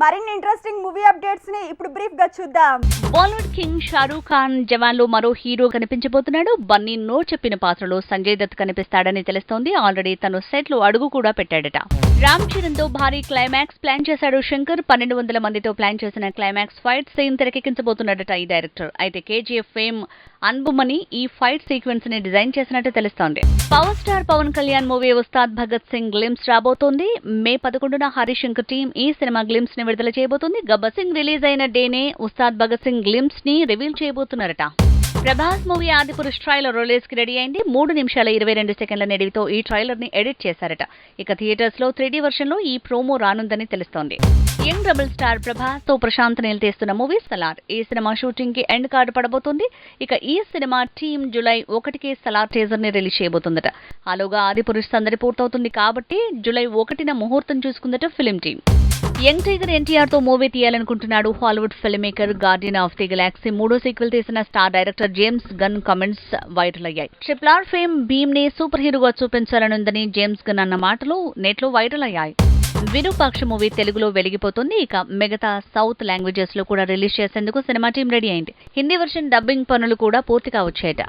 మరిన్ని interesting movie updates ని ఇప్పుడు బ్రీఫ్ గా చూద్దాం. బాలీవుడ్ కింగ్ షారూక్ ఖాన్ జవాన్ లో మరో హీరో కనిపించబోతున్నాడు. బన్నీ నో చెప్పిన పాత్రలో సంజయ్ దత్ కనిపిస్తాడని తెలుస్తోంది. ఆల్రెడీ తను సెట్ లో అడుగు కూడా పెట్టాడట. రామ్ చరణ్ తో భారీ క్లైమాక్స్ ప్లాన్ చేశాడు శంకర్. 1200 మందితో ప్లాన్ చేసిన క్లైమాక్స్ ఫైట్ సీన్ తెరకెక్కించబోతున్నాడట ఈ డైరెక్టర్. అయితే కేజీఎఫ్ ఫేమ్ అన్బుమని ఈ ఫైట్ సీక్వెన్స్ ని డిజైన్ చేసినట్టు తెలుస్తోంది. Power star Pawan Kalyan movie Ustaad Bhagat Singh glimpse రాబోతోంది. మే 11న హరిశంకర్ టీం ఈ సినిమా గ్లిమ్స్ ని విడుదల చేయబోతోంది. గబ్బర్ సింగ్ రిలీజ్ అయిన డేనే ఉస్తాద్ భగత్ సింగ్ గ్లిమ్స్ ని రివీల్ చేయబోతున్నారట. Prabhas movie Adipurush trailer release కి రెడీ అయింది. 3 నిమిషాల 22 సెకండ్ల నిడివితో ఈ ట్రైలర్ ని ఎడిట్ చేశారట. ఇక థియేటర్స్ లో 3D వర్షన్ లో ఈ ప్రోమో రానుందని తెలుస్తోంది. యంగ్ డబుల్ స్టార్ ప్రభాస్ తో ప్రశాంత్ నీల్ తీస్తున్న మూవీ సలార్. ఈ సినిమా షూటింగ్ కి ఎండ్ కార్డు పడబోతుంది. ఇక ఈ సినిమా టీం జూలై 1కి సలార్ టీజర్ ని రిలీజ్ చేయబోతుందట. ఆలోగా ఆదిపురుష్ సందడి పూర్తవుతుంది కాబట్టి జూలై 1న ముహూర్తం చూసుకుందట film team. Young tiger NTR తో మూవీ తీయాలనుకుంటున్నాడు Hollywood filmmaker. Guardian of the galaxy 3వ సీక్వెల్ తీసిన star director James Gunn comments viral అయ్యాయి. RRR ఫేమ్ భీమ్ ని సూపర్ హీరోగా చూపించాలనుందని జేమ్స్ గన్ అన్న మాటలు నెట్లో వైరల్ అయ్యాయి. విరూపాక్ష మూవీ తెలుగులో వెలిగిపోతుంది. ఇక మిగతా సౌత్ లాంగ్వేజెస్ లో కూడా రిలీజ్ చేసేందుకు సినిమా టీం రెడీ అయింది. హిందీ వర్షన్ డబ్బింగ్ పనులు కూడా పూర్తిగా వచ్చాయట.